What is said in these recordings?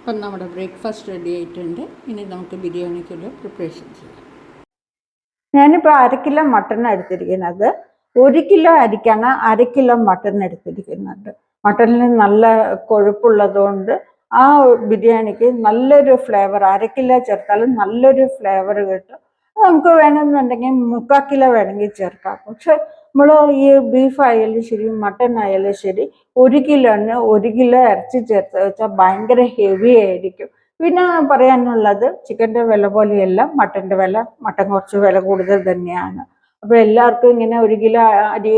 അപ്പം നമ്മുടെ breakfast ready ആയിട്ടുണ്ട്. ഇനി നമുക്ക് ബിരിയാണിക്കുള്ള പ്രിപ്പറേഷൻ ചെയ്യാം. ഞാനിപ്പോൾ 1/2 കിലോ മട്ടൺ എടുത്തിരിക്കുന്നത്. 1 കിലോ അരിക്കാണ് 1/2 കിലോ മട്ടൺ എടുത്തിരിക്കുന്നത്. മട്ടണിൽ നല്ല കൊഴുപ്പുള്ളതുകൊണ്ട് ആ ബിരിയാണിക്ക് നല്ലൊരു ഫ്ലേവർ, 1/2 കിലോ ചേർത്താലും നല്ലൊരു ഫ്ലേവർ കിട്ടും. നമുക്ക് വേണമെന്നുണ്ടെങ്കിൽ 3/4 കിലോ വേണമെങ്കിൽ ചേർക്കാം. പക്ഷെ നമ്മൾ ഈ ബീഫ് ആയാലും ശരി, മട്ടൺ ആയാലും ശരി, 1 കിലോന് 1 കിലോ ഇറച്ചി ചേർത്ത് വെച്ചാൽ ഭയങ്കര ഹെവി ആയിരിക്കും. പിന്നെ പറയാനുള്ളത്, ചിക്കൻ്റെ വില പോലെയല്ല മട്ടൻ്റെ വില. മട്ടൻ കുറച്ച് വില കൂടുതൽ തന്നെയാണ്. അപ്പോൾ എല്ലാവർക്കും ഇങ്ങനെ 1 കിലോ അരി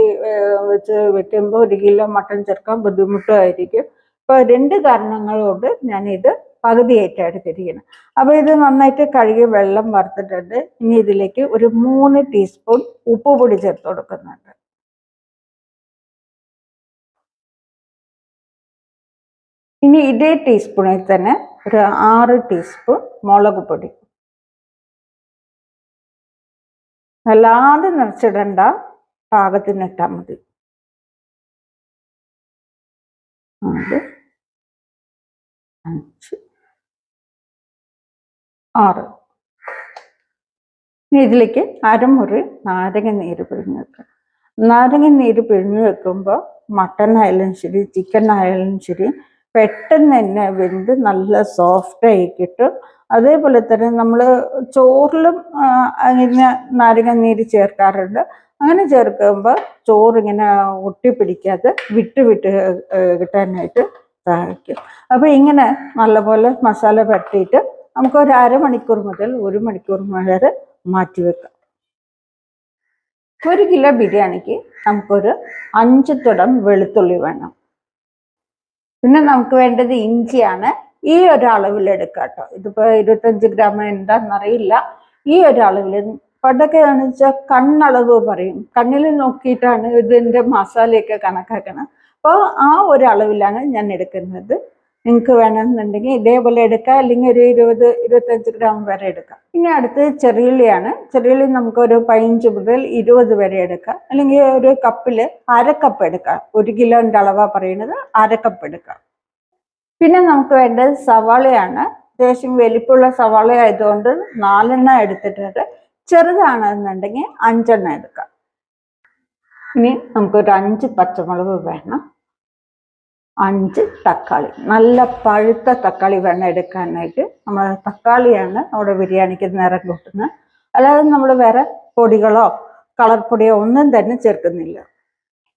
വെച്ച് വെക്കുമ്പോൾ 1 കിലോ മട്ടൻ ചേർക്കാൻ ബുദ്ധിമുട്ടായിരിക്കും. അപ്പോൾ 2 കാരണങ്ങൾ കൊണ്ട് ഞാനിത് പകുതിയായിട്ടാണ് എടുത്തിരിക്കുന്നത്. അപ്പോൾ ഇത് നന്നായിട്ട് കഴുകി വെള്ളം വറുത്തിട്ടുണ്ട്. ഇനി ഇതിലേക്ക് ഒരു 3 ടീസ്പൂൺ ഉപ്പ് പൊടി ചേർത്ത് കൊടുക്കുന്നുണ്ട്. ഇനി ഇതേ ടീസ്പൂണിൽ തന്നെ ഒരു 6 ടീസ്പൂൺ മുളക് പൊടി. അല്ലാതെ നിറച്ചിടണ്ട, പാകത്തിനിട്ടാൽ മതി. 4, 5, 6. ഇനി ഇതിലേക്ക് അരമുറി നാരങ്ങ നീര് പിഴിഞ്ഞ് വെക്കാം. നാരങ്ങ നീര് പിഴിഞ്ഞ് വെക്കുമ്പോൾ മട്ടൺ ആയാലും ശരി, ചിക്കൻ ആയാലും ശരി, പെട്ടെന്ന് തന്നെ വെന്ത് നല്ല സോഫ്റ്റായി കിട്ടും. അതേപോലെ തന്നെ നമ്മൾ ചോറിലും ഇങ്ങനെ നാരങ്ങ നീര് ചേർക്കാറുണ്ട്. അങ്ങനെ ചേർക്കുമ്പോൾ ചോറിങ്ങനെ ഒട്ടിപ്പിടിക്കാതെ വിട്ട് കിട്ടാനായിട്ട് സഹായിക്കും. അപ്പോൾ ഇങ്ങനെ നല്ലപോലെ മസാല പരട്ടിയിട്ട് നമുക്ക് ഒരു 1/2 മണിക്കൂർ മുതൽ 1 മണിക്കൂർ വരെ മാറ്റി വെക്കാം. 1 കിലോ ബിരിയാണിക്ക് നമുക്കൊരു 5 തുടം വെളുത്തുള്ളി വേണം. പിന്നെ നമുക്ക് വേണ്ടത് ഇഞ്ചിയാണ്. ഈ ഒരു അളവിൽ എടുക്കാം കേട്ടോ. ഇതിപ്പോൾ 25 ഗ്രാം എന്താണെന്നറിയില്ല. ഈ ഒരു അളവിൽ. പണ്ടൊക്കെ ആണെന്ന് വെച്ചാൽ കണ്ണളവ് പറയും. കണ്ണിൽ നോക്കിയിട്ടാണ് ഇതിൻ്റെ മസാലയൊക്കെ കണക്കാക്കണം. അപ്പോൾ ആ ഒരു അളവിലാണ് ഞാൻ എടുക്കുന്നത്. നിങ്ങൾക്ക് വേണമെന്നുണ്ടെങ്കിൽ ഇതേപോലെ എടുക്കാം, അല്ലെങ്കിൽ ഒരു 20-25 ഗ്രാം വരെ എടുക്കാം. ഇനി അടുത്ത് ചെറിയുള്ളിയാണ്. ചെറിയുള്ളി നമുക്കൊരു 15 മുതൽ 20 വരെ എടുക്കാം, അല്ലെങ്കിൽ ഒരു കപ്പിൽ 1/2 കപ്പ് എടുക്കാം. 1 കിലോൻ്റെ അളവാണ് പറയുന്നത്, 1/2 കപ്പ് എടുക്കാം. പിന്നെ നമുക്ക് വേണ്ടത് സവാളയാണ്. അത്യാവശ്യം വലിപ്പമുള്ള സവാള ആയതുകൊണ്ട് 4 എണ്ണം എടുത്തിട്ടുണ്ട്. ചെറുതാണെന്നുണ്ടെങ്കിൽ 5 എണ്ണം എടുക്കാം. ഇനി നമുക്കൊരു 5 പച്ചമുളക് വേണം. 5 തക്കാളി, നല്ല പഴുത്ത തക്കാളി വേണം എടുക്കാനായിട്ട്. നമ്മൾ തക്കാളിയാണ് നമ്മുടെ ബിരിയാണിക്ക് നിറം കൂട്ടുന്നത്. അല്ലാതെ നമ്മൾ വേറെ പൊടികളോ കളർ പൊടിയോ ഒന്നും തന്നെ ചേർക്കുന്നില്ല.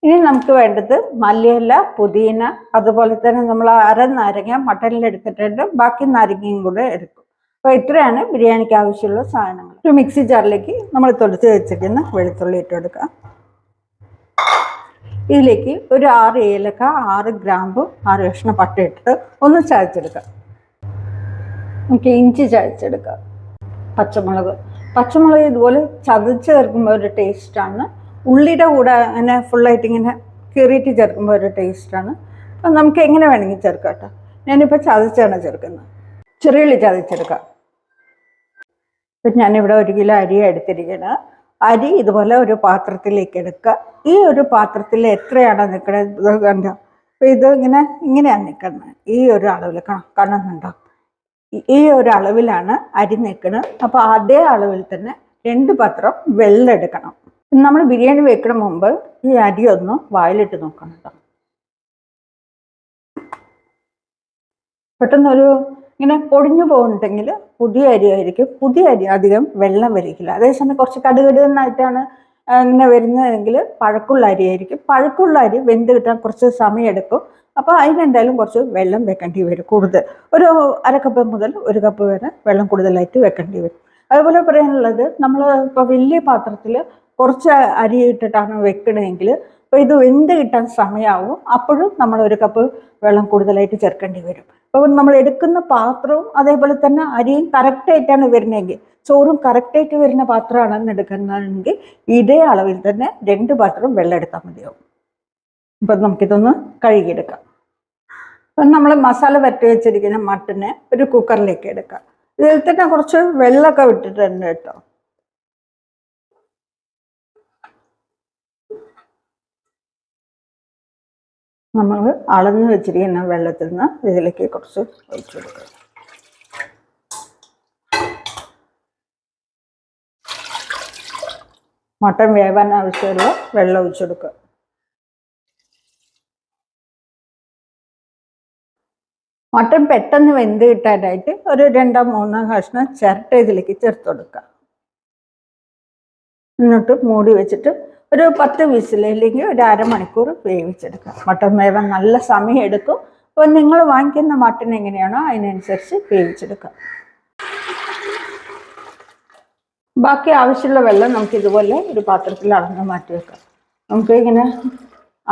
ഇനി നമുക്ക് വേണ്ടത് മല്ലിയില, പുതിന, അതുപോലെ തന്നെ നമ്മൾ 1/2 നാരങ്ങ മട്ടനിൽ എടുത്തിട്ടുണ്ട്. ബാക്കി നാരങ്ങയും കൂടെ എടുക്കും. അപ്പോൾ ഇത്രയാണ് ബിരിയാണിക്ക് ആവശ്യമുള്ള സാധനങ്ങൾ. ഒരു മിക്സി ജാറിലേക്ക് നമ്മൾ തൊളിച്ച് വെച്ചിരിക്കുന്ന വെളുത്തുള്ളി ഇട്ട് കൊടുക്കാം. ഇതിലേക്ക് ഒരു 6 ഏലക്ക, 6 ഗ്രാമ്പു, 6 കഷ്ണം പട്ട ഇട്ടിട്ട് ഒന്ന് ചതച്ചെടുക്കാം. നമുക്ക് ഇഞ്ചി ചതച്ചെടുക്കാം. പച്ചമുളക് ഇതുപോലെ ചതച്ച് ചേർക്കുമ്പോൾ ഒരു ടേസ്റ്റാണ്. ഉള്ളിയുടെ കൂടെ അങ്ങനെ ഫുള്ളായിട്ട് ഇങ്ങനെ കീറിയിട്ട് ചേർക്കുമ്പോൾ ഒരു ടേസ്റ്റാണ്. അപ്പം നമുക്ക് എങ്ങനെ വേണമെങ്കിൽ ചേർക്കാം കേട്ടോ. ഞാനിപ്പോൾ ചതച്ചാണ് ചേർക്കുന്നത്. ചെറിയുള്ളി ചതച്ചെടുക്കാം. ഇപ്പം ഞാനിവിടെ 1 കിലോ അരിയാണ് എടുത്തിരിക്കുന്നത്. അരി ഇതുപോലെ ഒരു പാത്രത്തിലേക്ക് എടുക്കുക. ഈ ഒരു പാത്രത്തിൽ എത്രയാണോ നിൽക്കുന്നത് കണ്ടോ. അപ്പോൾ ഇത് ഇങ്ങനെയാണ് നിൽക്കുന്നത്. ഈ ഒരു അളവിൽ കാണുന്നുണ്ടോ? ഈ ഒരു അളവിലാണ് അരി നിൽക്കുന്നത്. അപ്പോൾ അതേ അളവിൽ തന്നെ 2 പാത്രം വെള്ളം എടുക്കണം. നമ്മൾ ബിരിയാണി വെക്കണ മുമ്പ് ഈ അരി ഒന്ന് വായിലിട്ട് നോക്കണം കേട്ടോ. പെട്ടെന്നൊരു ഇങ്ങനെ പൊടിഞ്ഞു പോകുന്നുണ്ടെങ്കിൽ പുതിയ അരി ആയിരിക്കും. പുതിയ അരി അധികം വെള്ളം വരിക്കില്ല. അതേസമയം കുറച്ച് കടുകടുന്നായിട്ടാണ് ഇങ്ങനെ വരുന്നതെങ്കിൽ പഴക്കമുള്ള അരി ആയിരിക്കും. പഴക്കമുള്ള അരി വെന്ത് കിട്ടാൻ കുറച്ച് സമയം എടുക്കും. അപ്പോൾ അതിനെന്തായാലും കുറച്ച് വെള്ളം വെക്കേണ്ടി വരും കൂടുതൽ. ഒരു 1/2 കപ്പ് മുതൽ 1 കപ്പ് വരെ വെള്ളം കൂടുതലായിട്ട് വെക്കേണ്ടി വരും. അതുപോലെ പറയാനുള്ളത്, നമ്മൾ ഇപ്പോൾ വലിയ പാത്രത്തിൽ കുറച്ച് അരി ഇട്ടിട്ടാണ് വെക്കണമെങ്കിൽ അപ്പോൾ ഇത് വെന്ത് കിട്ടാൻ സമയമാവും. അപ്പോഴും നമ്മൾ 1 കപ്പ് വെള്ളം കൂടുതലായിട്ട് ചേർക്കേണ്ടി വരും. അപ്പോൾ നമ്മൾ എടുക്കുന്ന പാത്രവും അതേപോലെ തന്നെ അരിയും കറക്റ്റായിട്ടാണ് വരുന്നതെങ്കിൽ, ചോറും കറക്റ്റായിട്ട് വരുന്ന പാത്രമാണെന്ന് എടുക്കുന്നതെങ്കിൽ ഇതേ അളവിൽ തന്നെ 2 പാത്രം വെള്ളം എടുത്താൽ മതിയാവും. അപ്പം നമുക്കിതൊന്ന് കഴുകിയെടുക്കാം. അപ്പം നമ്മൾ മസാല പരട്ടി വെച്ചിരിക്കുന്ന മട്ടനെ ഒരു കുക്കറിലേക്ക് എടുക്കാം. ഇതിൽ തന്നെ കുറച്ച് വെള്ളമൊക്കെ വിട്ടിട്ടുണ്ട് കേട്ടോ. നമ്മൾ അളന്ന് വെച്ചിരിക്കുന്ന വെള്ളത്തിൽ നിന്ന് ഇതിലേക്ക് കുറച്ച് ഒഴിച്ചു കൊടുക്കുക. മട്ടൻ വേവാൻ ആവശ്യമുള്ള വെള്ളം ഒഴിച്ചു കൊടുക്കുക. മട്ടൻ പെട്ടെന്ന് വെന്ത് കിട്ടാനായിട്ട് ഒരു 2-3 കഷ്ണം ചിരട്ട ഇതിലേക്ക് ചേർത്ത് കൊടുക്കുക. എന്നിട്ട് മൂടി വെച്ചിട്ട് ഒരു 10 വിസിൽ അല്ലെങ്കിൽ ഒരു അരമണിക്കൂർ വേവിച്ചെടുക്കുക. മട്ടൻ വേവാൻ നല്ല സമയം എടുക്കും. അപ്പോൾ നിങ്ങൾ വാങ്ങിക്കുന്ന മട്ടൻ എങ്ങനെയാണോ അതിനനുസരിച്ച് വേവിച്ചെടുക്കുക. ബാക്കി ആവശ്യമുള്ള വെള്ളം നമുക്ക് ഇതുപോലെ ഒരു പാത്രത്തിൽ അളന്ന് മാറ്റി വെക്കാം. നമുക്ക് ഇങ്ങനെ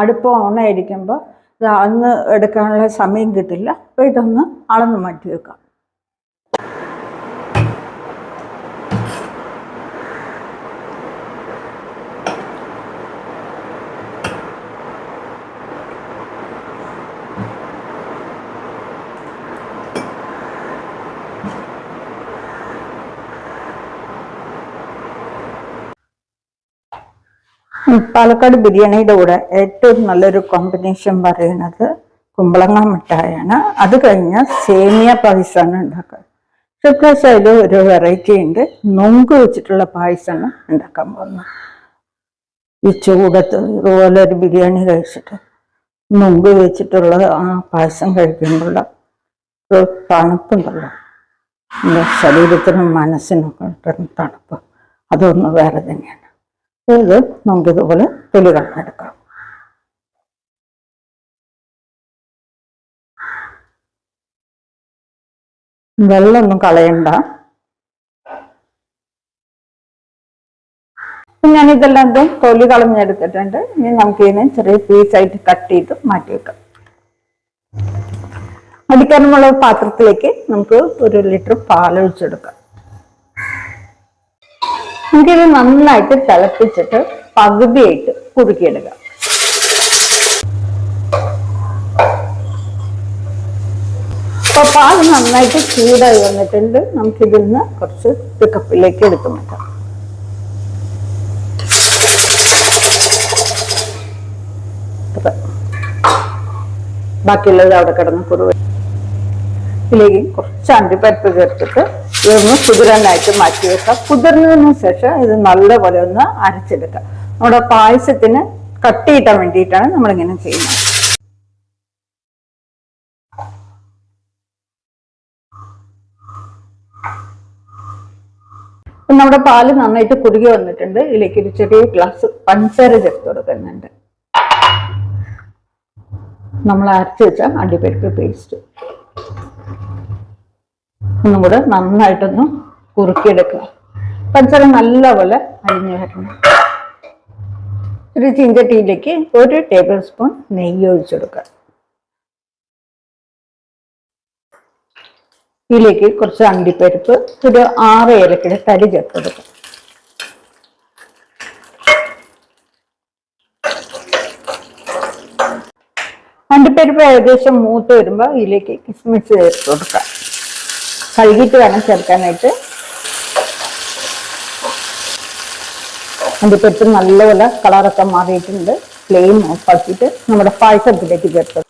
അടുപ്പ് ഓണായിരിക്കുമ്പോൾ ഇത് അളന്ന് എടുക്കാനുള്ള സമയം കിട്ടില്ല. അപ്പോൾ ഇതൊന്ന് അളന്ന് മാറ്റി വെക്കാം. പാലക്കാട് ബിരിയാണിയുടെ കൂടെ ഏറ്റവും നല്ലൊരു കോമ്പിനേഷൻ പറയുന്നത് കുമ്പളങ്ങ മിഠായാണ്. അത് കഴിഞ്ഞാൽ സേമിയ പായസമാണ് ഉണ്ടാക്കുക. പക്ഷേ അതിൽ ഒരു വെറൈറ്റി ഉണ്ട്. നൊങ്ക് വെച്ചിട്ടുള്ള പായസമാണ് ഉണ്ടാക്കാൻ പോകുന്നത്. ഈ ചൂടത്ത് ഇതുപോലെ ഒരു ബിരിയാണി കഴിച്ചിട്ട് നൊങ്ക് വെച്ചിട്ടുള്ള ആ പായസം കഴിക്കുമ്പോൾ ഒരു തണുപ്പുണ്ടല്ലോ, എൻ്റെ ശരീരത്തിനും മനസ്സിനൊക്കെ തണുപ്പ്, അതൊന്ന് വേറെ തന്നെയാണ്. ഇത് നമുക്കിതുപോലെ തൊലി കളഞ്ഞെടുക്കാം. വെള്ളമൊന്നും കളയണ്ട. ഞാനിതെല്ലാം തൊലി കളഞ്ഞെടുത്തിട്ടുണ്ട്. ഇനി നമുക്കിതിനെ ചെറിയ പീസായിട്ട് കട്ട് ചെയ്ത് മാറ്റി വെക്കാം. അടിക്കാനുള്ള പാത്രത്തിലേക്ക് നമുക്ക് 1 ലിറ്റർ പാലൊഴിച്ചെടുക്കാം. നമുക്കിത് നന്നായിട്ട് തിളപ്പിച്ചിട്ട് പകുതിയായിട്ട് കുറുക്കിയെടുക്കാം. അപ്പോൾ പാൽ നന്നായിട്ട് ചൂടായി വന്നിട്ടുണ്ട്. നമുക്കിതിൽ നിന്ന് കുറച്ച് ഒരു കപ്പിലേക്ക് എടുത്തു മാറ്റാം. ബാക്കിയുള്ളത് അവിടെ കിടന്ന് കുറുവ. ഇതിലേക്ക് കുറച്ച് അണ്ടിപ്പരിപ്പ് ചേർത്തിട്ട് ഇതൊന്ന് കുതിരാനായിട്ട് മാറ്റി വെക്കാം. കുതിർന്നതിന് ശേഷം ഇത് നല്ലപോലെ ഒന്ന് അരച്ചെടുക്കാം. നമ്മുടെ പായസത്തിന് കട്ടി കിട്ടാൻ വേണ്ടിയിട്ടാണ് നമ്മളിങ്ങനെ ചെയ്യുന്നത്. നമ്മുടെ പാല് നന്നായിട്ട് കുറുകി വന്നിട്ടുണ്ട്. ഇതിലേക്ക് ഒരു ചെറിയ ഗ്ലാസ് പഞ്ചസാര ചേർത്ത് കൊടുക്കുന്നുണ്ട്. നമ്മൾ അരച്ച് വെച്ച അണ്ടിപ്പരിപ്പ് പേസ്റ്റ് ഒന്നും കൂടെ നന്നായിട്ടൊന്ന് കുറുക്കിയെടുക്കുക. പഞ്ചസാര നല്ലപോലെ അരിഞ്ഞു വരണം. ഒരു ചീഞ്ചട്ടിയിലേക്ക് 1 ടേബിൾ സ്പൂൺ നെയ്യ് ഒഴിച്ചെടുക്കുക. ഇതിലേക്ക് കുറച്ച് അണ്ടിപ്പരിപ്പ്, ഒരു 6 ഏലക്കയുടെ തരി ചേർത്തെടുക്കുക. അണ്ടിപ്പരിപ്പ് ഏകദേശം മൂത്ത് വരുമ്പോൾ ഇതിലേക്ക് കിസ്മിസ് ചേർത്ത് കൊടുക്കുക. കഴുകിയിട്ട് വേണം ചേർക്കാനായിട്ട്. അണ്ടിപ്പരിപ്പ് നല്ലപോലെ കളറൊക്കെ മാറിയിട്ടുണ്ട്. ഫ്ലെയിം ഓഫാക്കിയിട്ട് നമ്മുടെ പായസത്തിലേക്ക് ചേർത്ത്.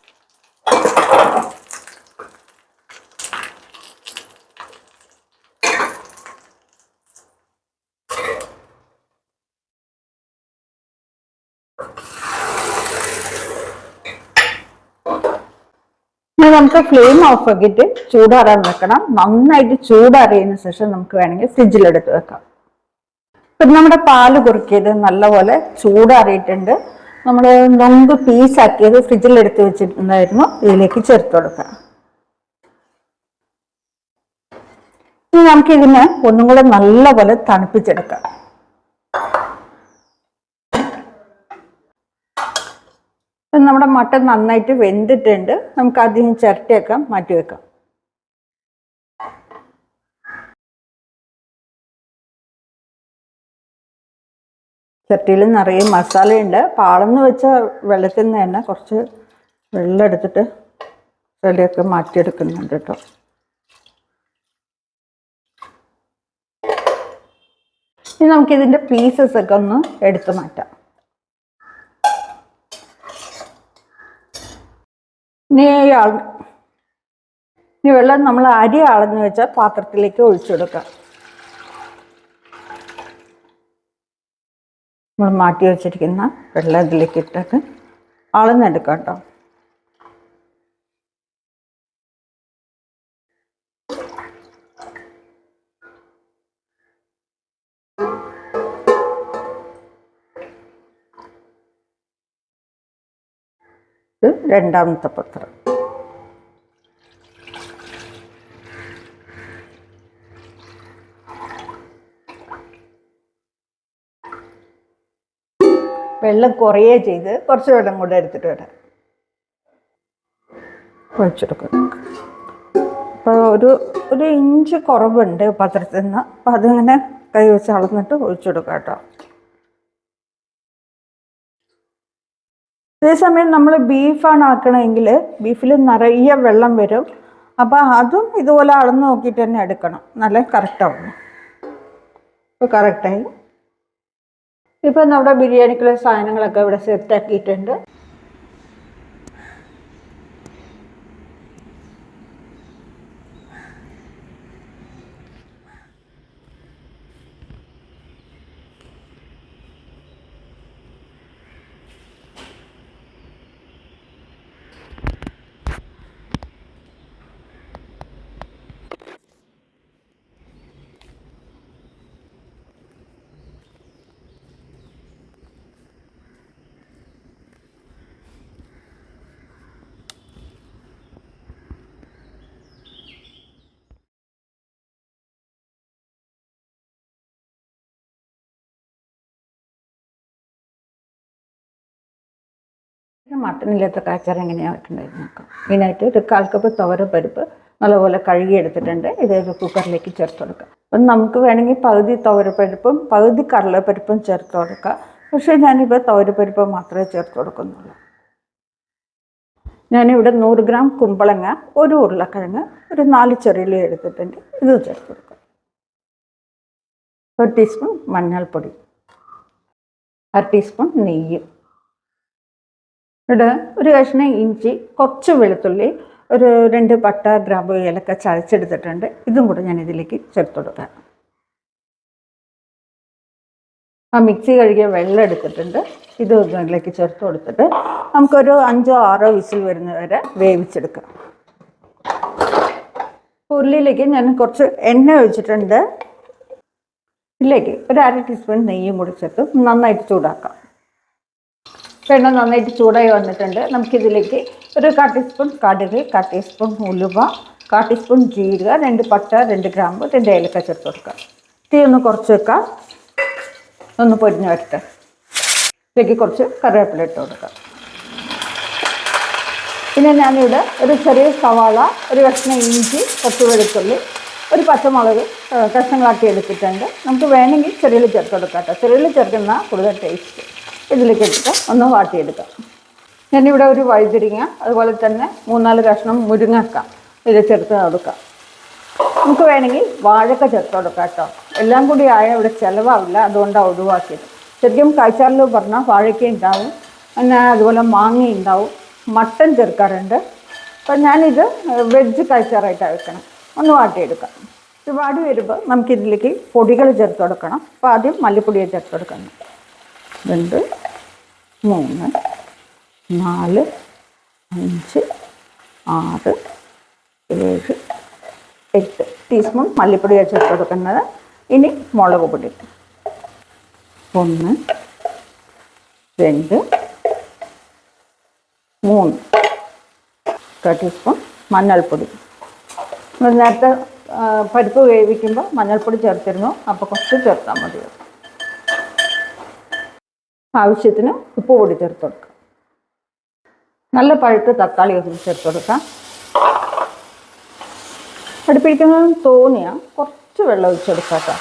നമുക്ക് ഫ്ലെയിം ഓഫ് ആക്കിയിട്ട് ചൂടാറാൻ വെക്കണം. നന്നായിട്ട് ചൂടാറിയതിനു ശേഷം നമുക്ക് വേണമെങ്കിൽ ഫ്രിഡ്ജിലെടുത്ത് വെക്കാം. ഇപ്പം നമ്മുടെ പാല് കുറുക്കിയത് നല്ലപോലെ ചൂടാറിയിട്ടുണ്ട്. നമ്മൾ നൊങ്ക് പീസാക്കിയത് ഫ്രിഡ്ജിലെടുത്ത് വെച്ചിട്ടുണ്ടായിരുന്നു. ഇതിലേക്ക് ചേർത്ത് കൊടുക്കാം. ഇനി നമുക്കിതിനെ ഒന്നും കൂടെ നല്ലപോലെ തണുപ്പിച്ചെടുക്കാം. നമ്മുടെ മട്ടൻ നന്നായിട്ട് വെന്തിട്ടുണ്ട്. നമുക്ക് ആദ്യം ചിരട്ടയൊക്കെ മാറ്റി വെക്കാം. ചട്ടിയിൽ നിറയെ മസാലയുണ്ട്. പാളന്ന് വെച്ച വെള്ളത്തിൽ നിന്ന് തന്നെ കുറച്ച് വെള്ളം എടുത്തിട്ട് വെള്ളയൊക്കെ മാറ്റിയെടുക്കുന്നുണ്ട് കേട്ടോ. ഇനി നമുക്കിതിൻ്റെ പീസസ് ഒക്കെ ഒന്ന് എടുത്തു മാറ്റാം. ഇനി വെള്ളം നമ്മൾ അരി അളന്ന് വെച്ച പാത്രത്തിലേക്ക് ഒഴിച്ചു കൊടുക്കാം. നമ്മൾ മാറ്റി വെച്ചിരിക്കുന്ന വെള്ളം ഇതിലേക്ക് ഇട്ടിട്ട് അളന്നെടുക്കാം കേട്ടോ. ഇത് രണ്ടാമത്തെ പത്രം. വെള്ളം കുറയേ ചെയ്ത് കുറച്ച് വെള്ളം കൂടെ എടുത്തിട്ട് വരാം. ഒഴിച്ചെടുക്കാം. അപ്പോൾ ഒരു ഇഞ്ച് കുറവുണ്ട് പാത്രത്തിൽ നിന്ന്. അപ്പോൾ അതിങ്ങനെ കൈ വെച്ച് അളന്നിട്ട് ഒഴിച്ചെടുക്കാം കേട്ടോ. അതേസമയം നമ്മൾ ബീഫാണ് ആക്കണമെങ്കിൽ ബീഫിൽ നിറയെ വെള്ളം വരും. അപ്പോൾ അതും ഇതുപോലെ അളന്ന് നോക്കിയിട്ട് തന്നെ എടുക്കണം, നല്ല കറക്റ്റാവും. ഇപ്പോൾ കറക്റ്റായി. ഇപ്പം നമ്മുടെ ബിരിയാണിക്കുള്ള സാധനങ്ങളൊക്കെ ഇവിടെ സെറ്റാക്കിയിട്ടുണ്ട്. മട്ടനില്ലാത്ത കാച്ചാറ് എങ്ങനെയാണ് വെക്കേണ്ടത് നോക്കാം. മെയിനായിട്ട് ഒരു 1/4 കപ്പ് തുവരപ്പരിപ്പ് നല്ലപോലെ കഴുകിയെടുത്തിട്ടുണ്ട്. ഇതൊരു കുക്കറിലേക്ക് ചേർത്ത് കൊടുക്കാം. അപ്പം നമുക്ക് വേണമെങ്കിൽ പകുതി തുവരപ്പരിപ്പും പകുതി കടലപ്പരിപ്പും ചേർത്ത് കൊടുക്കാം. പക്ഷേ ഞാനിപ്പോൾ തുവരപ്പരിപ്പ് മാത്രമേ ചേർത്ത് കൊടുക്കുന്നുള്ളൂ. ഞാനിവിടെ 100 ഗ്രാം കുമ്പളങ്ങ, ഒരു ഉരുളക്കിഴങ്ങ്, ഒരു 4 ചെറിയുള്ളി എടുത്തിട്ടുണ്ട്. ഇത് ചേർത്ത് കൊടുക്കാം. 1 ടീസ്പൂൺ മഞ്ഞൾപ്പൊടി, 1/2 ടീസ്പൂൺ നെയ്യ്, ഇവിടെ ഒരു കഷ്ണം ഇഞ്ചി, കുറച്ച് വെളുത്തുള്ളി, ഒരു 2 പട്ട, ഗ്രാമ്പു, ഏലക്ക ചതച്ചെടുത്തിട്ടുണ്ട്. ഇതും കൂടെ ഞാൻ ഇതിലേക്ക് ചേർത്ത് കൊടുക്കാം. ആ മിക്സി കഴുകിയ വെള്ളം എടുത്തിട്ടുണ്ട്. ഇത് ഇതിലേക്ക് ചേർത്ത് കൊടുത്തിട്ട് നമുക്കൊരു 5-6 വിസിൽ വരുന്നത് വരെ വേവിച്ചെടുക്കാം. ഉരുളിയിലേക്ക് ഞാൻ കുറച്ച് എണ്ണ ഒഴിച്ചിട്ടുണ്ട്. ഇതിലേക്ക് ഒരു 1/2 ടീസ്പൂൺ നെയ്യും കൂടി ചേർത്ത് നന്നായിട്ട് ചൂടാക്കാം. എണ്ണ നന്നായിട്ട് ചൂടായി വന്നിട്ടുണ്ട്. നമുക്കിതിലേക്ക് ഒരു 1/4 ടീസ്പൂൺ കടുക്, 1/4 ടീസ്പൂൺ ഉലുവ, 1/4 ടീസ്പൂൺ ജീരക, 2 പട്ട, 2 ഗ്രാമ്പ്, 2 ഏലക്ക ചേർത്ത് കൊടുക്കാം. തീ ഒന്ന് കുറച്ച് വെക്കാം, ഒന്ന് പൊരിഞ്ഞ് വരട്ടെ. ഇതിലേക്ക് കുറച്ച് കറിവേപ്പില ഇട്ട് കൊടുക്കാം. പിന്നെ ഞാനിവിടെ ഒരു ചെറിയ സവാള, ഒരു കഷ്ണം ഇഞ്ചി, കുറച്ച് വെളുത്തുള്ളി, ഒരു പച്ചമുളക് കഷ്ണങ്ങളാക്കി എടുത്തിട്ടുണ്ട്. നമുക്ക് വേണമെങ്കിൽ ചെറിയുള്ളി ചേർത്ത് കൊടുക്കാം കേട്ടോ. ചെറിയുള്ളി ചേർക്കുന്ന കൂടുതൽ ടേസ്റ്റ്. ഇതിലേക്ക് ഇട്ടിട്ട് ഒന്ന് വാട്ടിയെടുക്കാം. ഞാനിവിടെ ഒരു വഴുതിരിങ്ങ, അതുപോലെ തന്നെ 3-4 കഷ്ണം മുരിങ്ങക്ക ഇത് ചേർത്ത് കൊടുക്കാം. നമുക്ക് വേണമെങ്കിൽ വാഴക്ക ചേർത്ത് കൊടുക്കാം കേട്ടോ. എല്ലാം കൂടി ആയ ഇവിടെ ചിലവാവില്ല, അതുകൊണ്ടാണ് ഒഴിവാക്കിയത്. ശരിക്കും കാഴ്ചാറിൽ പറഞ്ഞാൽ വാഴയ്ക്ക ഉണ്ടാവും, പിന്നെ അതുപോലെ മാങ്ങ ഉണ്ടാവും, മട്ടൻ ചേർക്കാറുണ്ട്. അപ്പം ഞാനിത് വെജ് കാഴ്ചാറായിട്ടാണ് വെക്കണം. ഒന്ന് വാട്ടിയെടുക്കാം. ഇത് വാടി വരുമ്പോൾ നമുക്കിതിലേക്ക് പൊടികൾ ചേർത്ത് കൊടുക്കണം. അപ്പോൾ ആദ്യം മല്ലിപ്പൊടിയെ ചേർത്ത് കൊടുക്കണം. 2, 3, 4, 5, 6, 7, 8 ടീസ്പൂൺ മല്ലിപ്പൊടിയാണ് ചേർത്ത് കൊടുക്കുന്നത്. ഇനി മുളക് പൊടി 1, 2, 3 ടീസ്പൂൺ മഞ്ഞൾപ്പൊടി. നേരത്തെ പരിപ്പ് വേവിക്കുമ്പോൾ മഞ്ഞൾപ്പൊടി ചേർത്തിരുന്നു, അപ്പോൾ കുറച്ച് ചേർത്താൽ മതി. ആവശ്യത്തിന് ഉപ്പ് പൊടി ചേർത്ത് കൊടുക്കാം. നല്ല പഴുത്ത തക്കാളി ഒന്ന് ചേർത്ത് കൊടുക്കാം. അടുപ്പിക്കുന്നത് തോന്നിയാൽ കുറച്ച് വെള്ളം ഒഴിച്ചെടുക്കാം കേട്ടോ.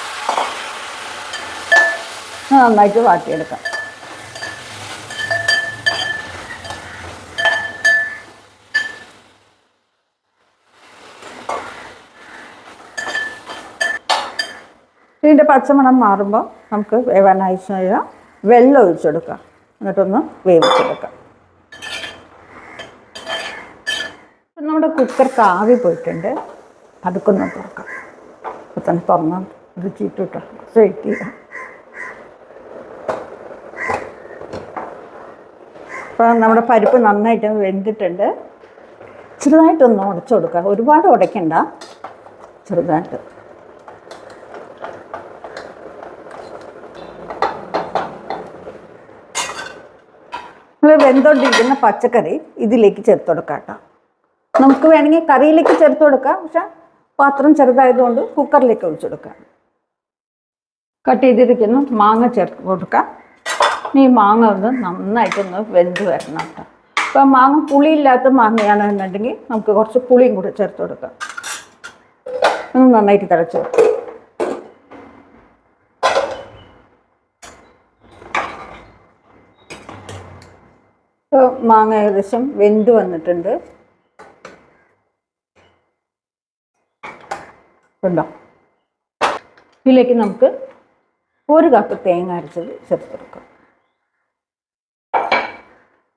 നന്നായിട്ട് വാട്ടിയെടുക്കാം. ഇതിൻ്റെ പച്ചമണം മാറുമ്പോൾ നമുക്ക് വേവാനാവശ്യമായ വെള്ളം ഒഴിച്ചെടുക്കാം. എന്നിട്ടൊന്ന് വേവിച്ചെടുക്കാം. നമ്മുടെ കുക്കർക്ക് ആവി പോയിട്ടുണ്ട്. അതൊക്കെ ഒന്ന് തുറക്കാം. അപ്പോൾ തന്നെ തുറന്ന് ഇത് ചീറ്റിട്ടോ വെയിറ്റ് ചെയ്യാം. അപ്പോൾ നമ്മുടെ പരിപ്പ് നന്നായിട്ട് വെന്തിട്ടുണ്ട്. ചെറുതായിട്ടൊന്ന് ഉടച്ചു കൊടുക്കുക, ഒരുപാട് ഉടയ്ക്കണ്ട, ചെറുതായിട്ട്. നമ്മൾ വെന്തുകൊണ്ടിരിക്കുന്ന പച്ചക്കറി ഇതിലേക്ക് ചേർത്ത് കൊടുക്കാം കേട്ടോ. നമുക്ക് വേണമെങ്കിൽ കറിയിലേക്ക് ചേർത്ത് കൊടുക്കാം, പക്ഷെ പാത്രം ചെറുതായതുകൊണ്ട് കുക്കറിലേക്ക് ഒഴിച്ചു കൊടുക്കാം. കട്ട് ചെയ്തിരിക്കുന്ന മാങ്ങ ചേർത്ത് കൊടുക്കാം. ഈ മാങ്ങ ഒന്ന് നന്നായിട്ടൊന്ന് വെന്ത് വരണം കേട്ടോ. ഇപ്പം മാങ്ങ പുളിയില്ലാത്ത മാങ്ങയാണെന്നുണ്ടെങ്കിൽ നമുക്ക് കുറച്ച് പുളിയും കൂടെ ചേർത്ത് കൊടുക്കാം. ഒന്ന് നന്നായിട്ട് തിളച്ച് വെക്കാം. ഇപ്പോൾ മാങ്ങ ഏകദേശം വെന്ത് വന്നിട്ടുണ്ട്. ഉണ്ടോ? ഇതിലേക്ക് നമുക്ക് 1 കപ്പ് തേങ്ങ അരച്ചത് ചേർത്ത് കൊടുക്കാം.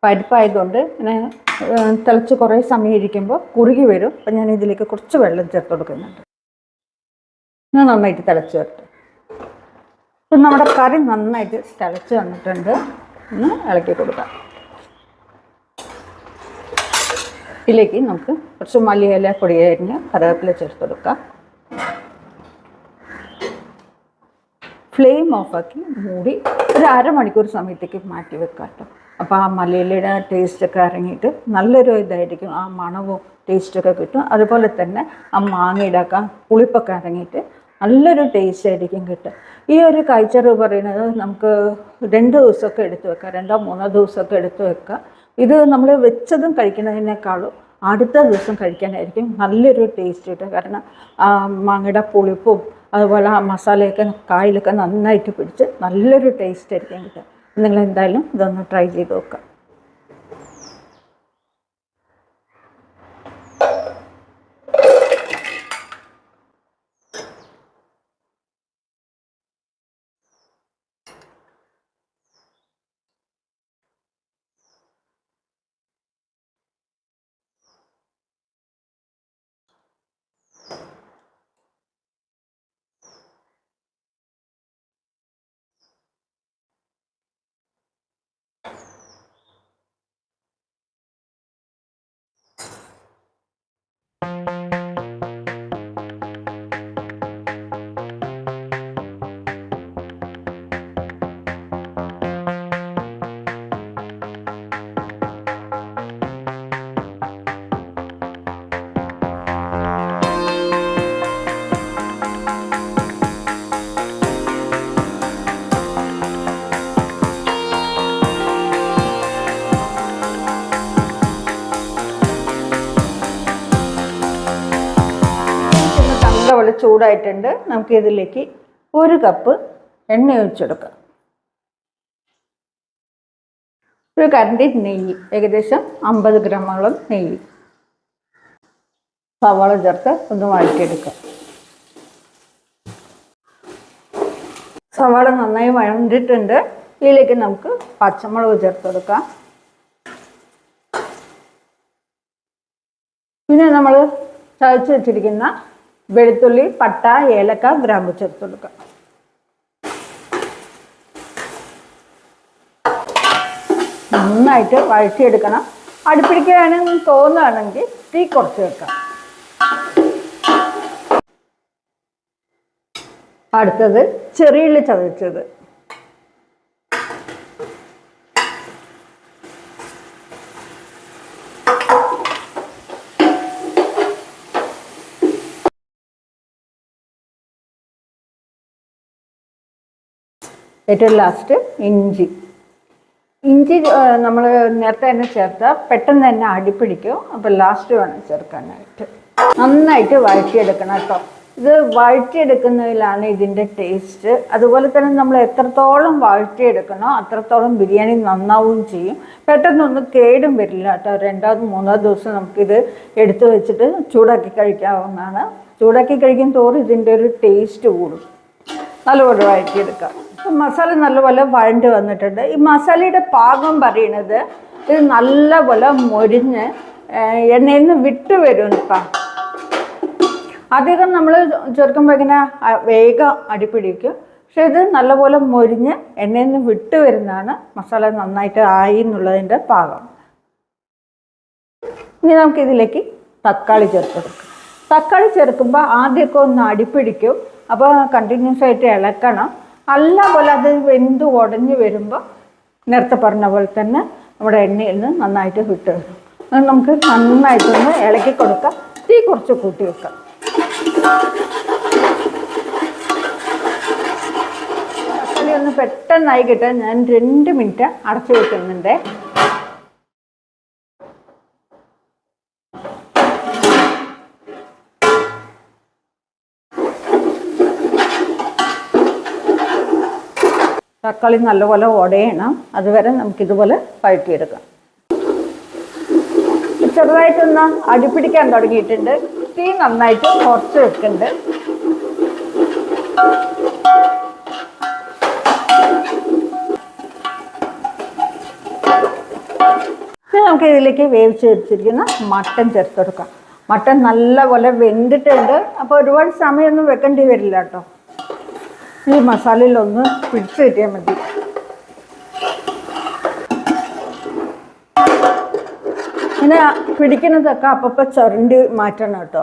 പരിപ്പായതുകൊണ്ട് ഇങ്ങനെ തിളച്ച് കുറേ സമയം ഇരിക്കുമ്പോൾ കുറുകി വരും. അപ്പം ഞാൻ ഇതിലേക്ക് കുറച്ച് വെള്ളം ചേർത്ത് കൊടുക്കുന്നുണ്ട്. ഇത് നന്നായിട്ട് തിളച്ച് വരട്ടെ. ഇപ്പം നമ്മുടെ കറി നന്നായിട്ട് തിളച്ച് വന്നിട്ടുണ്ട്. ഒന്ന് ഇളക്കി കൊടുക്കാം. ഇതിലേക്ക് നമുക്ക് കുറച്ച് മല്ലിയില പൊടിയരിഞ്ഞ് കറിവേപ്പില ചേർത്ത് കൊടുക്കാം. ഫ്ലെയിം ഓഫാക്കി മൂടി ഒരു അരമണിക്കൂർ സമയത്തേക്ക് മാറ്റി വെക്കാം കേട്ടോ. അപ്പോൾ ആ മല്ലിയിലയുടെ ടേസ്റ്റൊക്കെ ഇറങ്ങിയിട്ട് നല്ലൊരു ഇതായിരിക്കും, ആ മണവും ടേസ്റ്റൊക്കെ കിട്ടും. അതുപോലെ തന്നെ ആ മാങ്ങയുടെ ഒക്കെ പുളിപ്പൊക്കെ ഇറങ്ങിയിട്ട് നല്ലൊരു ടേസ്റ്റ് ആയിരിക്കും കിട്ടുക. ഈ ഒരു കൈച്ചറ് പറയുന്നത് നമുക്ക് 2 ദിവസമൊക്കെ എടുത്ത് വെക്കാം, 2-3 ദിവസമൊക്കെ എടുത്ത് വെക്കാം. ഇത് നമ്മൾ വെച്ചതും കഴിക്കുന്നതിനേക്കാളും അടുത്ത ദിവസം കഴിക്കാനായിരിക്കും നല്ലൊരു ടേസ്റ്റ് കിട്ടുക. കാരണം മാങ്ങയുടെ പുളിപ്പും അതുപോലെ ആ മസാലയൊക്കെ കായിലൊക്കെ നന്നായിട്ട് പിടിച്ച് നല്ലൊരു ടേസ്റ്റ് ആയിരിക്കും കിട്ടുക. നിങ്ങൾ എന്തായാലും ഇതൊന്ന് ട്രൈ ചെയ്ത് നോക്കാം. നല്ലപോലെ ചൂടായിട്ടുണ്ട്. നമുക്ക് ഇതിലേക്ക് 1 കപ്പ് എണ്ണ ഒഴിച്ചെടുക്കാം. 1 കരണ്ടി നെയ്യ്, ഏകദേശം 50 ഗ്രാമോളം നെയ്യ്. സവാള ചേർത്ത് ഒന്ന് വഴറ്റിയെടുക്കാം. സവാള നന്നായി വഴണ്ടിട്ടുണ്ട്. ഇതിലേക്ക് നമുക്ക് പച്ചമുളക് ചേർത്ത് കൊടുക്കാം. പിന്നെ നമ്മൾ ചതച്ച് വെച്ചിരിക്കുന്ന വെളുത്തുള്ളി, പട്ട, ഏലക്ക, ഗ്രാമ്പു ചേർത്ത് കൊടുക്കാം. നന്നായിട്ട് വഴറ്റിയെടുക്കണം. അടുപ്പിടിക്കുകയാണെന്ന് തോന്നുകയാണെങ്കിൽ തീ കുറച്ച് വെക്കാം. അടുത്തത് ചെറിയുള്ളി ചതച്ചത്. ഏറ്റവും ലാസ്റ്റ് ഇഞ്ചി. നമ്മൾ നേരത്തെ തന്നെ ചേർത്താൽ പെട്ടെന്ന് തന്നെ അടിപ്പിടിക്കും. അപ്പോൾ ലാസ്റ്റ് വേണം ചേർക്കാനായിട്ട്. നന്നായിട്ട് വഴറ്റിയെടുക്കണം കേട്ടോ. ഇത് വഴറ്റിയെടുക്കുന്നതിലാണ് ഇതിൻ്റെ ടേസ്റ്റ്. അതുപോലെ തന്നെ നമ്മൾ എത്രത്തോളം വഴറ്റിയെടുക്കണോ അത്രത്തോളം ബിരിയാണി നന്നാവുകയും ചെയ്യും. പെട്ടെന്നൊന്നും കേടും വരില്ല കേട്ടോ. 2-3 ദിവസം നമുക്കിത് എടുത്തു വെച്ചിട്ട് ചൂടാക്കി കഴിക്കാവുന്നതാണ്. ചൂടാക്കി കഴിക്കും തോറും ഇതിൻ്റെ ഒരു ടേസ്റ്റ് കൂടും. നല്ലപോലെ വഴറ്റിയെടുക്കാം. മസാല നല്ലപോലെ വഴണ്ട് വന്നിട്ടുണ്ട്. ഈ മസാലയുടെ പാകം പറയുന്നത് ഇത് നല്ലപോലെ മൊരിഞ്ഞ് എണ്ണയിൽ നിന്ന് വിട്ട് വരും. ഇപ്പം അധികം നമ്മൾ ചേർക്കുമ്പോൾ ഇങ്ങനെ വേഗം അടിപ്പിടിക്കും. പക്ഷെ ഇത് നല്ലപോലെ മൊരിഞ്ഞ് എണ്ണയിൽ നിന്ന് വിട്ട് വരുന്നതാണ് മസാല നന്നായിട്ട് ആയി എന്നുള്ളതിൻ്റെ പാകം. ഇനി നമുക്കിതിലേക്ക് തക്കാളി ചേർത്ത് കൊടുക്കാം. തക്കാളി ചേർക്കുമ്പോൾ ആദ്യമൊക്കെ ഒന്ന് അടിപ്പിടിക്കും, അപ്പോൾ കണ്ടിന്യൂസ് ആയിട്ട് ഇളക്കണം. പോലെ അത് വെന്ത് ഉടഞ്ഞ് വരുമ്പോൾ നേരത്തെ പറഞ്ഞ പോലെ തന്നെ നമ്മുടെ എണ്ണയിൽ നിന്ന് നന്നായിട്ട് വിട്ട് വരും. അത് നമുക്ക് നന്നായിട്ടൊന്ന് ഇളക്കി കൊടുക്കാം. തീ കുറച്ച് കൂട്ടി വെക്കാം. തക്കാളി ഒന്ന് പെട്ടെന്നായി കിട്ടാൻ ഞാൻ 2 മിനിറ്റ് അടച്ചു വെക്കുന്നുണ്ട്. തക്കാളി നല്ലപോലെ ഉടയണം, അതുവരെ നമുക്കിതുപോലെ വഴറ്റിയെടുക്കാം. ചെറുതായിട്ടൊന്ന് അടിപ്പിടിക്കാൻ തുടങ്ങിയിട്ടുണ്ട്. തീ നന്നായിട്ട് കുറച്ച് വെക്കുന്നുണ്ട്. നമുക്ക് ഇതിലേക്ക് വേവിച്ച് വെച്ചിരിക്കുന്ന മട്ടൻ ചേർത്ത് കൊടുക്കാം. മട്ടൻ നല്ലപോലെ വെന്തിട്ടുണ്ട്, അപ്പോൾ ഒരുപാട് സമയമൊന്നും വെക്കേണ്ടി വരില്ല കേട്ടോ. ഈ മസാലയിലൊന്ന് പിടിച്ച് കിട്ടിയാൽ മതി. ഇങ്ങനെ പിടിക്കുന്നതൊക്കെ അപ്പം ചുരണ്ടി മാറ്റണം കേട്ടോ.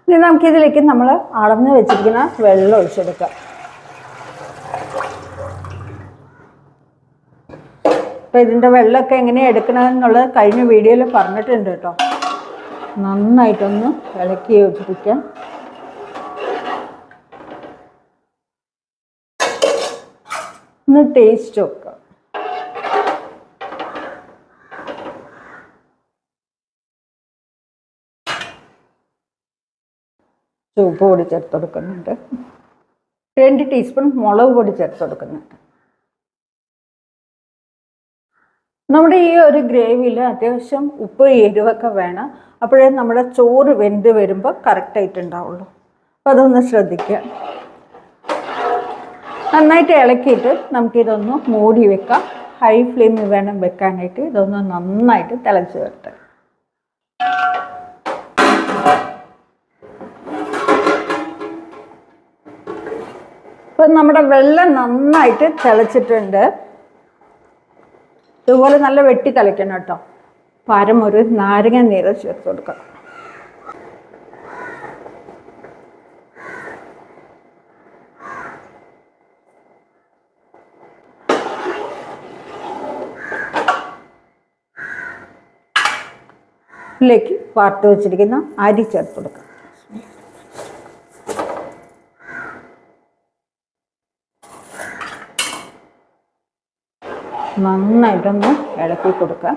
ഇനി നമുക്കിതിലേക്ക് നമ്മൾ അളന്ന് വെച്ചിരിക്കുന്ന വെള്ളം ഒഴിച്ചെടുക്കാം. അപ്പോൾ ഇതിൻ്റെ വെള്ളമൊക്കെ എങ്ങനെയാണ് എടുക്കണമെന്നുള്ളത് കഴിഞ്ഞ വീഡിയോയിൽ പറഞ്ഞിട്ടുണ്ട് കേട്ടോ. നന്നായിട്ടൊന്ന് ഇളക്കി യോജിപ്പിക്കാം. ഒന്ന് ടേസ്റ്റ് നോക്കുക. ചുവപ്പ് പൊടി ചേർത്ത് കൊടുക്കുന്നുണ്ട്. 2 ടീസ്പൂൺ മുളക് പൊടി ചേർത്ത് കൊടുക്കുന്നുണ്ട്. നമ്മുടെ ഈ ഒരു ഗ്രേവിയിൽ അത്യാവശ്യം ഉപ്പ് എരിവൊക്കെ വേണം, അപ്പോഴേ നമ്മുടെ ചോറ് വെന്ത് വരുമ്പോൾ കറക്റ്റായിട്ടുണ്ടാവുള്ളൂ. അപ്പോൾ അതൊന്ന് ശ്രദ്ധിക്കുക. നന്നായിട്ട് ഇളക്കിയിട്ട് നമുക്കിതൊന്ന് മൂടി വെക്കാം. ഹൈ ഫ്ലെയിമിൽ വേണം വെക്കാനായിട്ട്. ഇതൊന്ന് നന്നായിട്ട് തിളച്ച് വരട്ടെ. ഇപ്പം നമ്മുടെ വെള്ളം നന്നായിട്ട് തിളച്ചിട്ടുണ്ട്. ഇതുപോലെ നല്ല വെട്ടി തിളയ്ക്കണം കേട്ടോ. പരം ഒരു നാരങ്ങ നീര് ചേർത്ത് കൊടുക്കാം. ഇതിലേക്ക് വാർത്ത് വെച്ചിരിക്കുന്ന അരി ചേർത്ത് കൊടുക്കാം. നന്നായിട്ടൊന്ന് ഇളക്കി കൊടുക്കാം.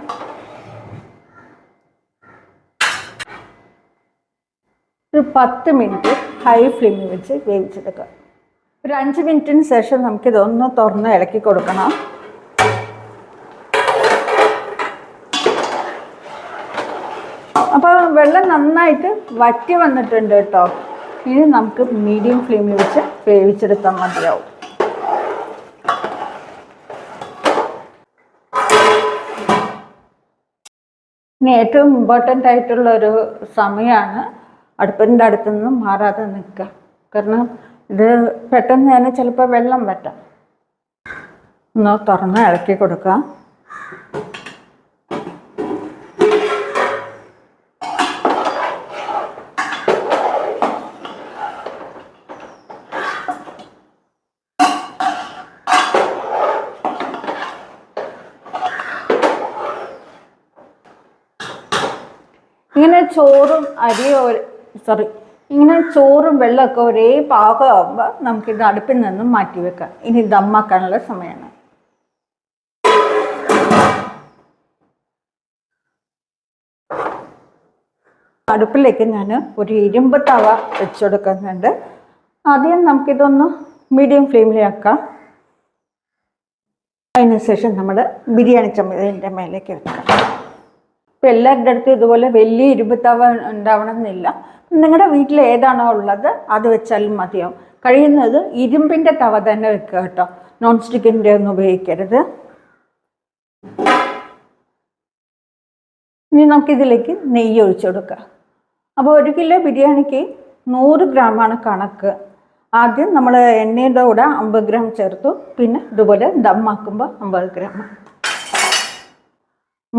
ഒരു 10 മിനിറ്റ് ഹൈ ഫ്ലെയിമിൽ വെച്ച് വേവിച്ചെടുക്കാം. ഒരു 5 മിനിറ്റിന് ശേഷം നമുക്കിതൊന്ന് തുറന്ന് ഇളക്കി കൊടുക്കണം. അപ്പോൾ വെള്ളം നന്നായിട്ട് വറ്റി വന്നിട്ടുണ്ട് കേട്ടോ. ഇനി നമുക്ക് മീഡിയം ഫ്ലെയിമിൽ വെച്ച് വേവിച്ചെടുത്താൽ മതിയാവും. ഇനി ഏറ്റവും ഇമ്പോർട്ടൻ്റ് ആയിട്ടുള്ളൊരു സമയമാണ് അടുപ്പിൻ്റെ അടുത്തുനിന്ന് മാറാതെ നിൽക്കുക. കാരണം ഇത് പെട്ടെന്ന് തന്നെ ചിലപ്പോൾ വെള്ളം വറ്റാം. ഒന്ന് തുറന്ന് ഇളക്കി കൊടുക്കാം. ഇങ്ങനെ ചോറും വെള്ളമൊക്കെ ഒരേ പാകമാകുമ്പോൾ നമുക്കിത് അടുപ്പിൽ നിന്നും മാറ്റി വെക്കാം. ഇനി ദമ്മാക്കാനുള്ള സമയമാണ്. അടുപ്പിലേക്ക് ഞാൻ ഒരു ഇരുമ്പ് തവ വെച്ചെടുക്കുന്നുണ്ട്. ആദ്യം നമുക്കിതൊന്ന് മീഡിയം ഫ്ലെയിമിലാക്കാം. അതിനുശേഷം നമ്മൾ ബിരിയാണി ചമ്മതിൻ്റെ മേലേക്ക് വെക്കാം. ഇപ്പം എല്ലാവരുടെ അടുത്തും ഇതുപോലെ വലിയ ഇരുമ്പ് തവ ഉണ്ടാവണമെന്നില്ല. നിങ്ങളുടെ വീട്ടിൽ ഏതാണോ ഉള്ളത് അത് വെച്ചാലും മതിയാവും. കഴിയുന്നത് ഇരുമ്പിൻ്റെ തവ തന്നെ വെക്കുക കേട്ടോ. നോൺ സ്റ്റിക്കിൻ്റെ ഒന്നും ഉപയോഗിക്കരുത്. ഇനി നമുക്കിതിലേക്ക് നെയ്യ് ഒഴിച്ചു കൊടുക്കാം. അപ്പോൾ 1 കിലോ ബിരിയാണിക്ക് 100 ഗ്രാമാണ് കണക്ക്. ആദ്യം നമ്മൾ എണ്ണയുടെ കൂടെ 50 ഗ്രാം ചേർത്തു. പിന്നെ ഇതുപോലെ ദമ്മാക്കുമ്പോൾ 50 ഗ്രാം.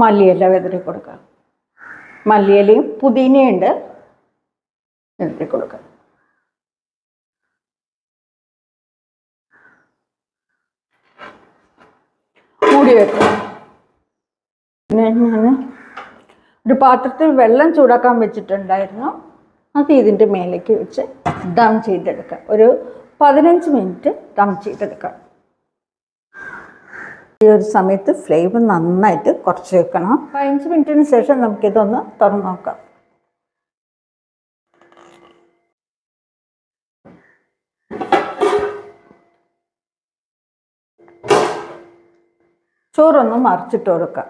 മല്ലിയില വിതറി കൊടുക്കുക. മല്ലിയിലയും പുതിനയുണ്ട്, വിതറി കൊടുക്കുക. മൂടി വെക്കുക. പിന്നെ ഞാൻ ഒരു പാത്രത്തിൽ വെള്ളം ചൂടാക്കാൻ വെച്ചിട്ടുണ്ടായിരുന്നു. അത് ഇതിൻ്റെ മേലേക്ക് വെച്ച് ദം ചെയ്തെടുക്കുക. ഒരു 15 മിനിറ്റ് ദം ചെയ്തെടുക്കുക. ഈ ഒരു സമയത്ത് ഫ്ലെയിം നന്നായിട്ട് കുറച്ച് വെക്കണം. 15 മിനിറ്റിന് ശേഷം നമുക്കിതൊന്ന് തുറന്ന് നോക്കാം. ചോറൊന്ന് മറിച്ചിട്ട് കൊടുക്കാം.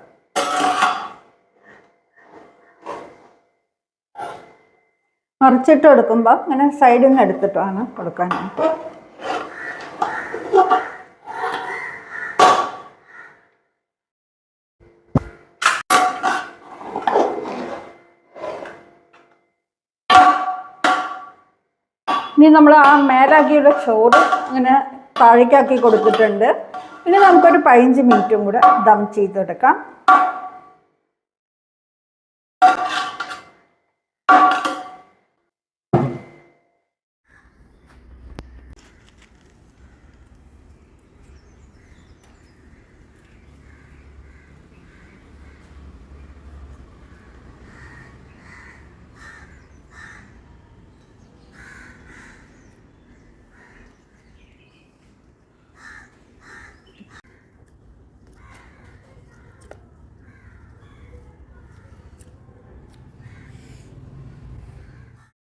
മറിച്ചിട്ട് കൊടുക്കുമ്പോൾ ഇങ്ങനെ സൈഡിൽ നിന്ന് എടുത്തിട്ടാണ് കൊടുക്കാനായിട്ട്. ഇനി നമ്മൾ ആ മേലാക്കിയുള്ള ചോറ് ഇങ്ങനെ താഴേക്കാക്കി കൊടുത്തിട്ടുണ്ട്. ഇനി നമുക്കൊരു 15 മിനിറ്റും കൂടെ ദം ചെയ്തെടുക്കാം.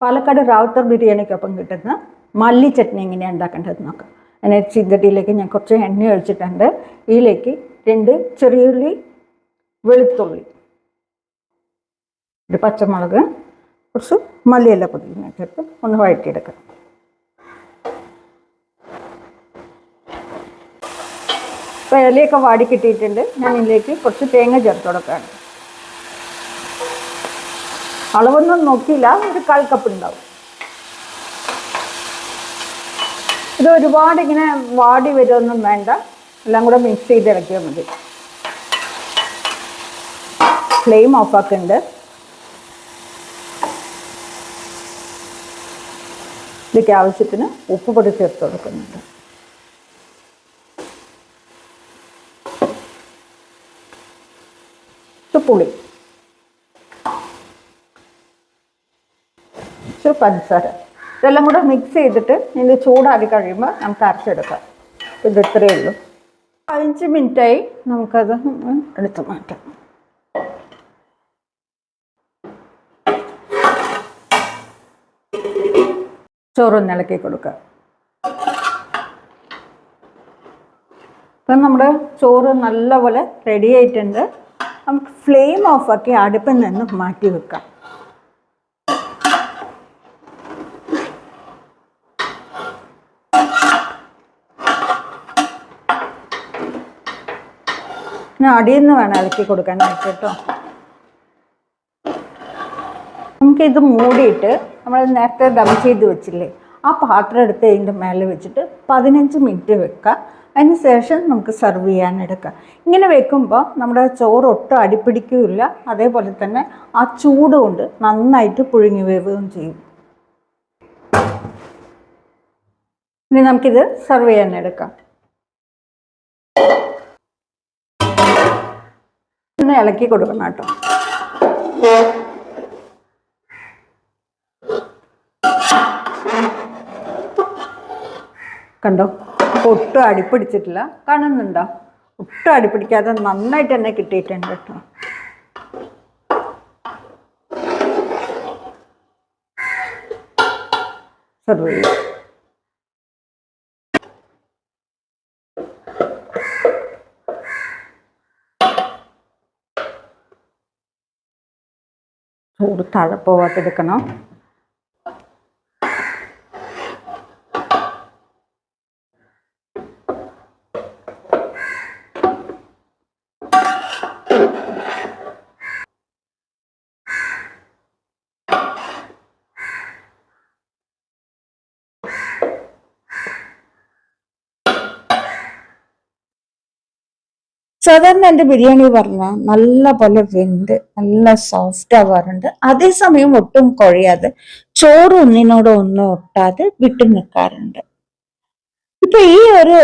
പാലക്കാട് റാവുത്തർ ബിരിയാണിക്കൊപ്പം കിട്ടുന്ന മല്ലി ചട്നി എങ്ങനെയാണ് ഉണ്ടാക്കേണ്ടത് നോക്കാം. അതിന് ചീന്തട്ടിയിലേക്ക് ഞാൻ കുറച്ച് എണ്ണ ഒഴിച്ചിട്ടുണ്ട്. ഇതിലേക്ക് 2 ചെറിയുള്ളി, വെളുത്തുള്ളി, ഒരു പച്ചമുളക്, കുറച്ച് മല്ലിയില പുതിന ചേർത്ത് ഒന്ന് വഴറ്റിയെടുക്കാം. അപ്പോൾ ഇലയൊക്കെ വാടി കിട്ടിയിട്ടുണ്ട്. ഞാൻ ഇതിലേക്ക് കുറച്ച് തേങ്ങ ചേർത്ത് കൊടുക്കുകയാണ്. അളവൊന്നും നോക്കിയില്ല, ഒരു 1/4 കപ്പ് ഉണ്ടാവും. ഇത് ഒരുപാട് ഇങ്ങനെ വാടി വരുമൊന്നും വേണ്ട, എല്ലാം കൂടെ മിക്സ് ചെയ്ത് ഇറക്കിയാൽ മതി. ഫ്ലെയിം ഓഫാക്കുന്നുണ്ട്. ഇതിലേക്ക് ആവശ്യത്തിന് ഉപ്പ് പൊടി ചേർത്ത് കൊടുക്കുന്നുണ്ട്. പുളി, പഞ്ചസാര, ഇതെല്ലാം കൂടെ മിക്സ് ചെയ്തിട്ട് ഇത് ചൂടാക്കി കഴിയുമ്പോൾ നമുക്ക് അരച്ചെടുക്കാം. ഇത് ഇത്രയേ ഉള്ളൂ. 15 മിനിറ്റായി, നമുക്കത് എടുത്ത് മാറ്റാം. ചോറൊന്ന് ഇളക്കി കൊടുക്കുക. ഇപ്പം നമ്മുടെ ചോറ് നല്ലപോലെ റെഡി ആയിട്ടുണ്ട്. നമുക്ക് ഫ്ലെയിം ഓഫാക്കി അടുപ്പിൽ നിന്ന് മാറ്റി വെക്കാം. അടിയിൽ നിന്ന് വേണം ഇളക്കി കൊടുക്കാനായിട്ട് കേട്ടോ. നമുക്കിത് മൂടിയിട്ട് നമ്മൾ നേരത്തെ ദം ചെയ്ത് വെച്ചില്ലേ, ആ പാത്രം എടുത്ത് ഇതിൻ്റെ മേലെ വെച്ചിട്ട് 15 മിനിറ്റ് വെക്കുക. അതിന് ശേഷം നമുക്ക് സെർവ് ചെയ്യാനെടുക്കാം. ഇങ്ങനെ വെക്കുമ്പോൾ നമ്മുടെ ചോറ് ഒട്ടും അടിപ്പിടിക്കുകയില്ല. അതേപോലെ തന്നെ ആ ചൂട് കൊണ്ട് നന്നായിട്ട് പുഴുങ്ങി വേവുകയും ചെയ്യും. ഇനി നമുക്കിത് സെർവ് ചെയ്യാനെടുക്കാം. ഒന്ന് ഇളക്കി കൊടുക്കണം കേട്ടോ. കണ്ടോ, ഒട്ടും അടിപ്പിടിച്ചിട്ടില്ല. കാണുന്നുണ്ടോ? ഒട്ടും അടിപ്പിടിക്കാതെ നന്നായിട്ട് തന്നെ കിട്ടിയിട്ടുണ്ട് കേട്ടോ. സെർവ് ചെയ്യാം. ചൂട് തഴപ്പോവാത്തെടുക്കണം. സാധാരണ എൻ്റെ ബിരിയാണി പറഞ്ഞാൽ നല്ല പോലെ വെന്ത് നല്ല സോഫ്റ്റ് ആവാറുണ്ട്. അതേസമയം ഒട്ടും കുഴയാതെ ചോറ് ഒന്നിനോട് ഒന്നും ഒട്ടാതെ വിട്ടു നിൽക്കാറുണ്ട്. ഇപ്പൊ ഈ ഒരു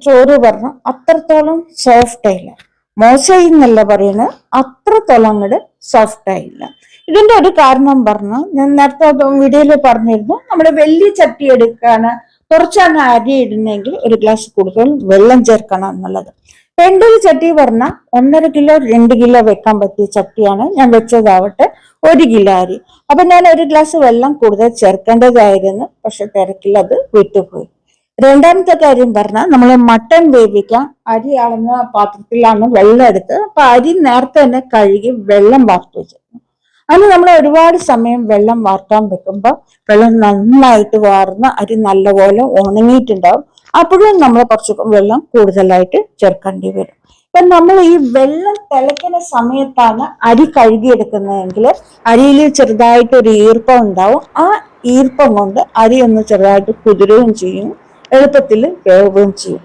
ചോറ് പറഞ്ഞ അത്രത്തോളം സോഫ്റ്റ് ആയില്ല, മോശമായി എന്നല്ല പറയുന്നത്, അത്രത്തോളം അങ്ങോട്ട് സോഫ്റ്റ് ആയില്ല. ഇതിന്റെ ഒരു കാരണം പറഞ്ഞ, ഞാൻ നേരത്തെ വീഡിയോയിൽ പറഞ്ഞിരുന്നു, നമ്മൾ വലിയ ചട്ടി എടുക്കാണ്, കുറച്ചാണ് അരി ഇടുന്നെങ്കിൽ ഒരു ഗ്ലാസ് കൂടുതൽ വെള്ളം ചേർക്കണം എന്നുള്ളത്. എൻ്റെ ഒരു ചട്ടി പറഞ്ഞാൽ 1.5 കിലോ 2 കിലോ വെക്കാൻ പറ്റിയ ചട്ടിയാണ് ഞാൻ വെച്ചതാവട്ടെ, 1 കിലോ അരി. അപ്പൊ ഞാൻ ഒരു ഗ്ലാസ് വെള്ളം കൂടുതൽ ചേർക്കേണ്ടതായിരുന്നു, പക്ഷെ തിരക്കിൽ അത് വിട്ടുപോയി. രണ്ടാമത്തെ കാര്യം പറഞ്ഞാൽ, നമ്മൾ മട്ടൻ വേവിക്കാൻ അരി അളന്ന പാത്രത്തിലാണ് വെള്ളം എടുത്ത്, അപ്പൊ അരി നേരത്തെ തന്നെ കഴുകി വെള്ളം വാർത്ത് വെച്ചിരുന്നു. അതിന് നമ്മൾ ഒരുപാട് സമയം വെള്ളം വാർക്കാൻ വെക്കുമ്പോൾ വെള്ളം നന്നായിട്ട് വാർന്ന് അരി നല്ലപോലെ ഉണങ്ങിയിട്ടുണ്ടാവും. അപ്പോഴും നമ്മൾ കുറച്ച് വെള്ളം കൂടുതലായിട്ട് ചേർക്കേണ്ടി വരും. ഇപ്പൊ നമ്മൾ ഈ വെള്ളം തിളയ്ക്കുന്ന സമയത്താണ് അരി കഴുകിയെടുക്കുന്നതെങ്കിൽ അരിയിൽ ചെറുതായിട്ട് ഒരു ഈർപ്പം ഉണ്ടാവും. ആ ഈർപ്പം കൊണ്ട് അരി ഒന്ന് ചെറുതായിട്ട് കുതിരുകയും ചെയ്യും, എളുപ്പത്തിൽ വേവുകയും ചെയ്യും.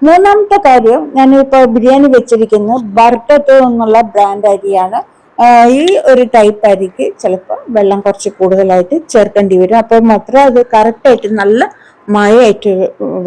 മൂന്നാമത്തെ കാര്യം, ഞാനിപ്പോ ബിരിയാണി വെച്ചിരിക്കുന്നത് ബർക്കത്ത് എന്നുള്ള ബ്രാൻഡ് അരിയാണ്. ഈ ഒരു ടൈപ്പ് അരിക്ക് ചിലപ്പോൾ വെള്ളം കുറച്ച് കൂടുതലായിട്ട് ചേർക്കേണ്ടി വരും. അപ്പോൾ മാത്രമേ അത് കറക്റ്റായിട്ട് നല്ല മയമായിട്ട്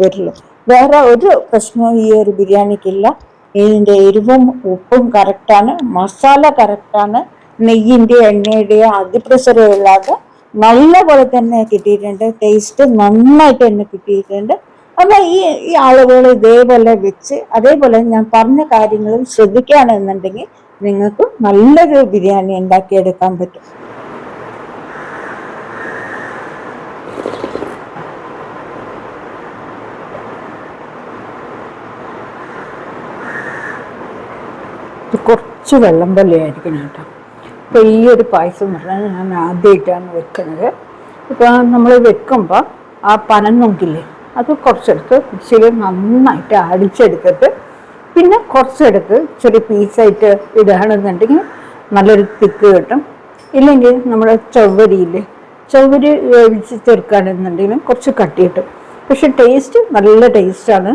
വരുള്ളൂ. വേറെ ഒരു പ്രശ്നവും ഈ ഒരു ബിരിയാണിക്കില്ല. ഇതിൻ്റെ എരിവും ഉപ്പും കറക്റ്റാണ്, മസാല കറക്റ്റാണ്, നെയ്യിൻ്റെ എണ്ണയുടെയോ അതിപ്രസരവും ഇല്ലാതെ നല്ല പോലെ തന്നെ കിട്ടിയിട്ടുണ്ട്. ടേസ്റ്റ് നന്നായിട്ട് തന്നെ കിട്ടിയിട്ടുണ്ട്. അപ്പൊ ഈ ആളുകൾ ഇതേപോലെ വെച്ച് അതേപോലെ ഞാൻ പറഞ്ഞ കാര്യങ്ങളും ശ്രദ്ധിക്കുകയാണെന്നുണ്ടെങ്കിൽ നിങ്ങൾക്ക് നല്ലൊരു ബിരിയാണി ഉണ്ടാക്കിയെടുക്കാൻ പറ്റും. കുറച്ച് വെള്ളം പോലെ ആയിരിക്കണം കേട്ടോ. ഇപ്പൊ ഈ ഒരു പായസം പറഞ്ഞാൽ ഞാൻ ആദ്യമായിട്ടാണ് വെക്കുന്നത്. ഇപ്പൊ നമ്മൾ വെക്കുമ്പോൾ ആ പനന്നൊങ്കില്ലേ, അത് കുറച്ചെടുത്ത് മിക്സിയിൽ നന്നായിട്ട് അടിച്ചെടുത്തിട്ട് പിന്നെ കുറച്ചെടുത്ത് ചെറിയ പീസായിട്ട് ഇടുകയാണെന്നുണ്ടെങ്കിൽ നല്ലൊരു തിക്ക് കിട്ടും. ഇല്ലെങ്കിൽ നമ്മുടെ ചവ്വരിയില്ലേ, ചവ്വരി വേവിച്ച് ചേർക്കുകയാണെന്നുണ്ടെങ്കിലും കുറച്ച് കട്ടി കിട്ടും. പക്ഷെ ടേസ്റ്റ് നല്ല ടേസ്റ്റാണ്.